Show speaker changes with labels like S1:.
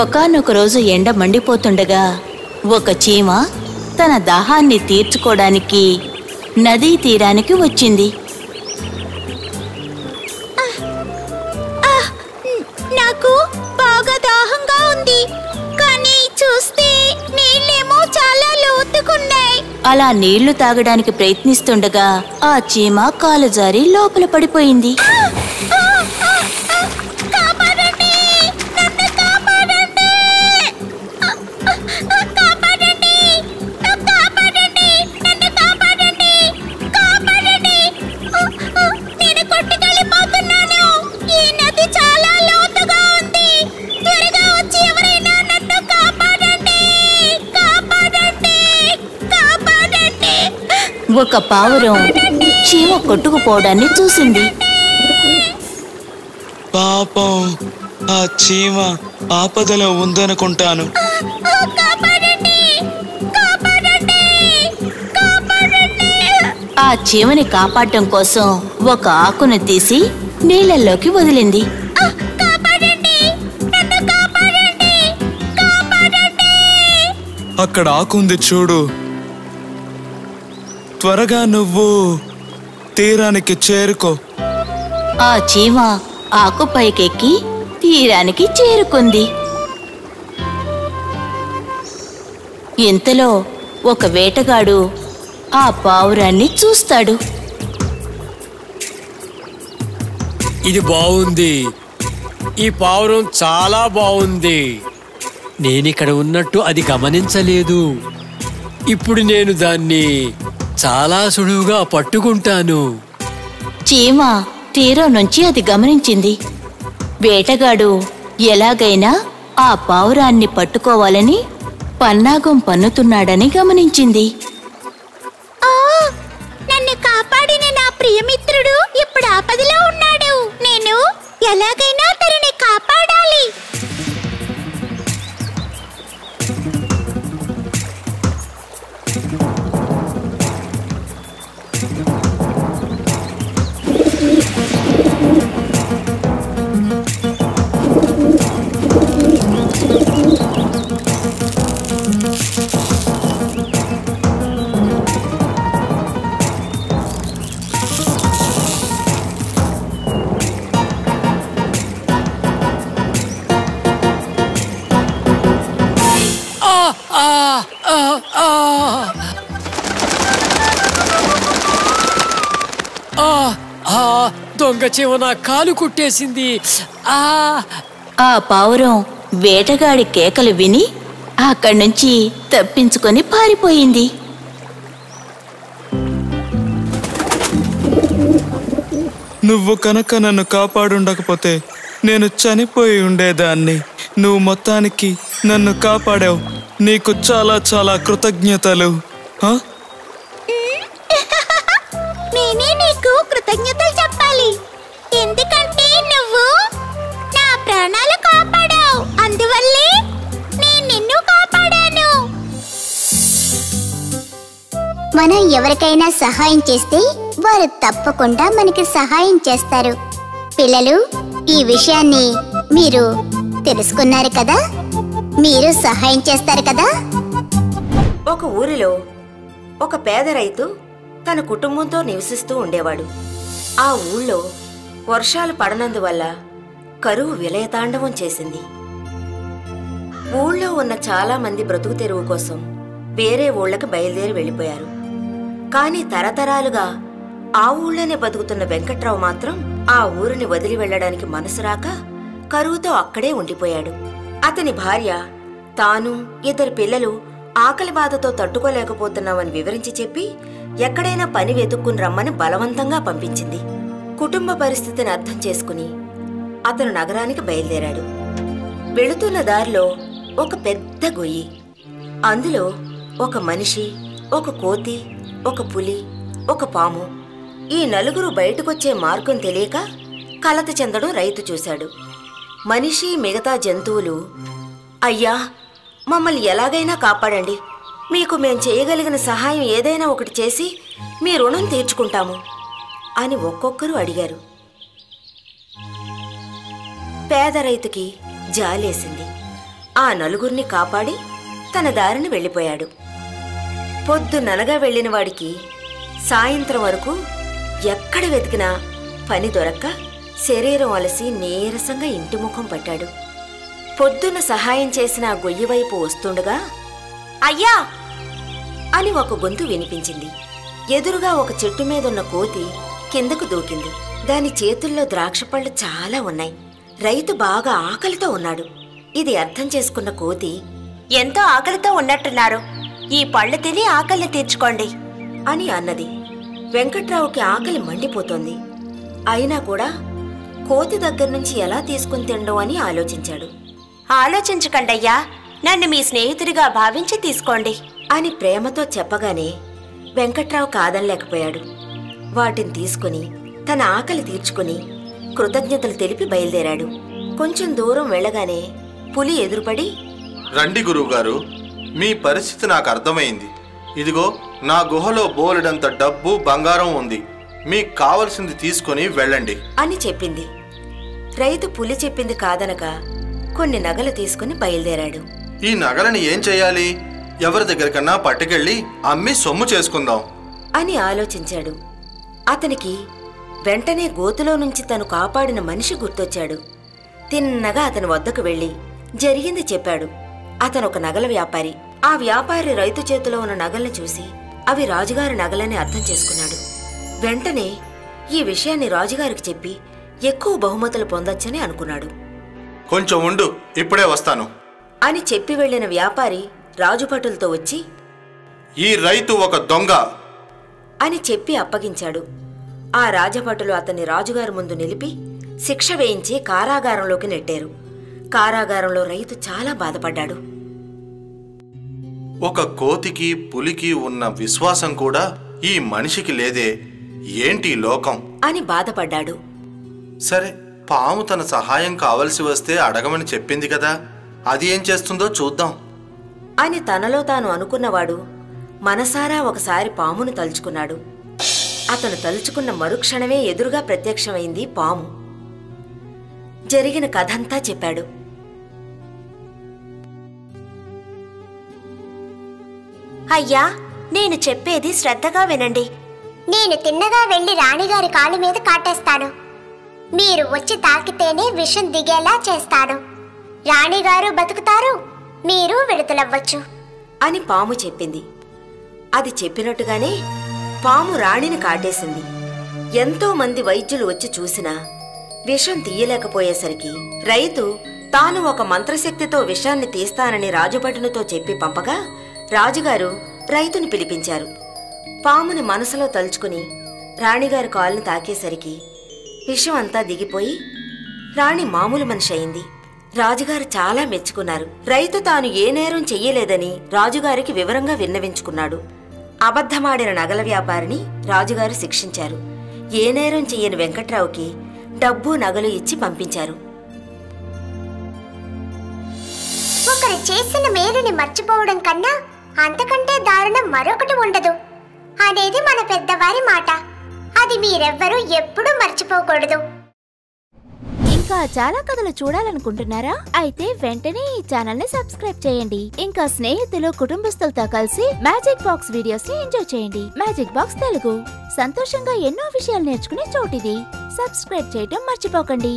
S1: ఒకానొక రోజు ఎండ మండిపోతుండగా ఒక చీమ తన దాహాన్ని తీర్చుకోవడానికి నదీ తీరానికి వచ్చింది.
S2: నాకు బాగా దాహంగా ఉంది, కానీ చూస్తే నీళ్ళేమో చాలా లోతుకున్నాయి.
S1: అలా నీళ్లు తాగడానికి ప్రయత్నిస్తుండగా ఆ చీమ కాలు జారి లోపల పడిపోయింది. ఒక పావురం చీమ కొట్టుకుపోవడాన్ని చూసింది.
S3: పాపం, ఆ చీమ ఆపదలో ఉందనుకుంటాను.
S1: ఆ చీమని కాపాడటం కోసం ఒక ఆకును తీసి నీళ్ళల్లోకి వదిలింది.
S3: అక్కడ ఆకుంది చూడు. త్వరగా నువ్వు తీరానికి చేరుకో.
S1: ఆ చీమ ఆకు పైకెక్కి తీరానికి చేరుకుంది. ఇంతలో ఒక వేటగాడు ఆ పావురాన్ని చూస్తాడు.
S4: ఇది బాగుంది, ఈ పావురం చాలా బాగుంది. నేనిక్కడ ఉన్నట్టు అది గమనించలేదు. ఇప్పుడు నేను దాన్ని చాలా సులువుగా పట్టుకుంటాను.
S1: చీమ తీరం నుంచి అది గమనించింది. వేటగాడు ఎలాగైనా ఆ పావురాన్ని పట్టుకోవాలని పన్నాగం పన్నుతున్నాడని గమనించింది.
S2: నన్ను కాపాడిన నా ప్రియమిత్రుడు ఇప్పుడు ఆపదలో ఉన్నాడు. నేను ఎలాగైనా తనని కాపాడాలి.
S4: దొంగ చీమ నా కాలు కుట్టేసింది.
S1: ఆ పావురం వేటగాడి కేకలు విని అక్కడి నుంచి తప్పించుకొని పారిపోయింది.
S3: నువ్వు కనుక నన్ను కాపాడుండకపోతే నేను చనిపోయి ఉండేదాన్ని. నువ్వు మొత్తానికి నన్ను కాపాడావు. నీకు చాలా చాలా కృతజ్ఞతలు.
S2: నేనే నీకు కృతజ్ఞతలు చెప్పాలి, ఎందుకంటే నువ్వు నా ప్రాణాలు కాపాడావు. అందువల్లే నేను నిన్ను కాపాడాను. మనం ఎవరికైనా సహాయం చేస్తే వారు తప్పకుండా మనకి సహాయం చేస్తారు. పిల్లలు, ఈ విషయాన్ని మీరు తెలుసుకున్నారు కదా? మీరు సహాయం చేస్తారు కదా?
S5: ఒక ఊరిలో ఒక పేద రైతు తన కుటుంబంతో నివసిస్తూ ఉండేవాడు. ఆ ఊళ్ళో వర్షాలు పడనందువల్ల కరువు విలయతాండవం చేసింది. ఊళ్ళో ఉన్న చాలా మంది బ్రతుకు తెరువు కోసం వేరే ఊళ్ళకి బయలుదేరి వెళ్ళిపోయారు. కానీ తరతరాలుగా ఆ ఊళ్ళోనే బతుకుతున్న వెంకట్రావు మాత్రం ఆ ఊరిని వదిలి వెళ్లడానికి మనసు రాక కరువుతో అక్కడే ఉండిపోయాడు. అతని భార్య తాను, ఇద్దరు పిల్లలు ఆకలి బాధతో తట్టుకోలేకపోతున్నామని వివరించి చెప్పి ఎక్కడైనా పని వెతుక్కుని రమ్మని బలవంతంగా పంపించింది. కుటుంబ పరిస్థితిని అర్థం చేసుకుని అతను నగరానికి బయలుదేరాడు. వెళుతున్న దారిలో ఒక పెద్ద గొయ్యి. అందులో ఒక మనిషి, ఒక కోతి, ఒక పులి, ఒక పాము, ఈ నలుగురు బయటకొచ్చే మార్గం తెలియక కలత చెందడం రైతు చూశాడు. మనిషి, మిగతా జంతువులు, అయ్యా, మమ్మల్ని ఎలాగైనా కాపాడండి, మీకు మేం చేయగలిగిన సహాయం ఏదైనా ఒకటి చేసి మీ రుణం తీర్చుకుంటాము అని ఒక్కొక్కరు అడిగారు. పేద రైతుకి జాలేసింది. ఆ నలుగురిని కాపాడి తన దారిని వెళ్ళిపోయాడు. పొద్దుననగా వెళ్ళిన వాడికి సాయంత్రం వరకు ఎక్కడ వెతికినా పని దొరక్క శరీరం అలసి నీరసంగా ఇంటి ముఖం పట్టాడు. పొద్దున సహాయం చేసిన ఆ గొయ్యి వైపు వస్తుండగా అయ్యా అని ఒక గొంతు వినిపించింది. ఎదురుగా ఒక చెట్టు మీదున్న కోతి కిందకు దూకింది. దాని చేతుల్లో ద్రాక్ష పళ్ళు చాలా ఉన్నాయి. రైతు బాగా ఆకలితో ఉన్నాడు. ఇది అర్థం చేసుకున్న కోతి,
S2: ఎంతో ఆకలితో ఉన్నట్టున్నారు, ఈ పళ్ళు తిని ఆకలిని తీర్చుకోండి
S5: అని అన్నది. వెంకట్రావుకి ఆకలి మండిపోతోంది. అయినా కూడా కోతి దగ్గర నుంచి ఎలా తీసుకుని తినడం అని ఆలోచించాడు.
S2: ఆలోచించకండయ్యా, నన్ను మీ స్నేహితుడిగా భావించి తీసుకోండి
S5: అని ప్రేమతో చెప్పగానే వెంకట్రావు కాదనలేకపోయాడు. వాటిని తీసుకుని తన ఆకలి తీర్చుకుని కృతజ్ఞతలు తెలిపి బయలుదేరాడు. కొంచెం దూరం వెళ్ళగానే పులి ఎదురుపడి,
S6: రండి గురువుగారు, మీ పరిస్థితి నాకు అర్థమైంది. ఇదిగో నా గుహలో బోలెడంత డబ్బు బంగారం ఉంది, మీకు కావలసింది తీసుకుని వెళ్ళండి
S5: అని చెప్పింది. రైతు పులి చెప్పింది కాదనక కొన్ని నగలు తీసుకుని బయలుదేరాడు.
S6: ఈ నగలని ఏం చెయ్యాలి? ఎవరి దగ్గరికన్నా పట్టుకెళ్ళి అమ్మి సొమ్ము చేసుకుందాం
S5: అని ఆలోచించాడు. అతనికి వెంటనే గోతులో నుంచి తను కాపాడిన మనిషి గుర్తొచ్చాడు. తిన్నగా అతని వద్దకు వెళ్లి జరిగింది చెప్పాడు. అతను ఒక నగల వ్యాపారి. ఆ వ్యాపారి రైతు చేతిలో ఉన్న నగల్ని చూసి అవి రాజుగారి నగలని అర్థం చేసుకున్నాడు. వెంటనే ఈ విషయాన్ని రాజుగారికి చెప్పి ఎక్కువ బహుమతులు పొందొచ్చని అనుకున్నాడు.
S6: కొంచెం ఉండు, ఇప్పుడే వస్తాను
S5: అని చెప్పి వెళ్లిన వ్యాపారి రాజుభటులతో వచ్చి,
S6: ఈ రైతు ఒక దొంగ
S5: అని చెప్పి అప్పగించాడు. ఆ రాజభటులు అతన్ని రాజుగారి ముందు నిలిపి శిక్ష వేయించి కారాగారంలోకి నెట్టారు. కారాగారంలో రైతు చాలా బాధపడ్డాడు.
S6: ఒక కోతికి పులికి ఉన్న విశ్వాసం కూడా ఈ మనిషికి లేదే, ఏంటి లోకం
S5: అని బాధపడ్డాడు.
S6: సరే, పాము తన సహాయం కావలసి వస్తే అడగమని చెప్పింది కదా, అది ఏం చేస్తుందో చూద్దాం
S5: అని తనలో తాను అనుకున్నవాడు మనసారా ఒకసారి పామును తలుచుకున్నాడు. అతను తలుచుకున్న మరుక్షణమే ఎదురుగా ప్రత్యక్షమైంది పాము. జరిగిన కథంతా చెప్పాడు.
S2: అయ్యా, నేను చెప్పేది శ్రద్ధగా వినండి.
S7: నేను తిన్నగా వెళ్లి రాణిగారి కాలు మీద కాటేస్తాను. మీరు వచ్చి తాకితేనే విషం దిగేలా చేస్తాను. రాణిగారు బతుకుతారు, మీరు విడుదలవ్వచ్చు
S5: అని పాము చెప్పింది. అది చెప్పినట్టుగానే పాము రాణిని కాటేసింది. ఎంతో మంది వైద్యులు వచ్చి చూసినా విషం తీయలేకపోయేసరికి రైతు తాను ఒక మంత్రశక్తితో విషాన్ని తీస్తానని రాజభటునితో చెప్పి పంపగా రాజుగారు రైతుని పిలిపించారు. పాముని మనసులో తలుచుకుని రాణిగారి కాలును తాకేసరికి విషం అంతా దిగిపోయి రాణి మామూలు మనిషి అయింది. రాజుగారు చాలా మెచ్చుకున్నారు. రైతు తాను ఏ నేరం చెయ్యలేదని రాజుగారికి వివరంగా విన్నవించుకున్నాడు. అబద్ధమాడిన నగల వ్యాపారిని రాజుగారు శిక్షించారు. ఏ నేరం చెయ్యని వెంకట్రావుకి డబ్బు నగలు ఇచ్చి పంపించారు.
S7: ఒకరు చేసిన మేలుని మర్చిపోవడం కన్నా అంతకంటే దారుణం మరొకటి ఉండదు అనేది మన పెద్దవారి మాట. అది మీరెవ్వరూ ఎప్పుడూ మర్చిపోకూడదు.
S8: ఇంకా చాలా కథలు చూడాలనుకుంటున్నారా? అయితే వెంటనే ఈ ఛానల్ ని సబ్స్క్రైబ్ చేయండి. ఇంకా స్నేహితులు కుటుంబస్తులతో కలిసి మ్యాజిక్ బాక్స్ వీడియోస్ ని ఎంజాయ్ చేయండి. మ్యాజిక్ బాక్స్ తెలుగు, సంతోషంగా ఎన్నో విషయాలు నేర్చుకునే చోటిది. సబ్స్క్రైబ్ చేయడం మర్చిపోకండి.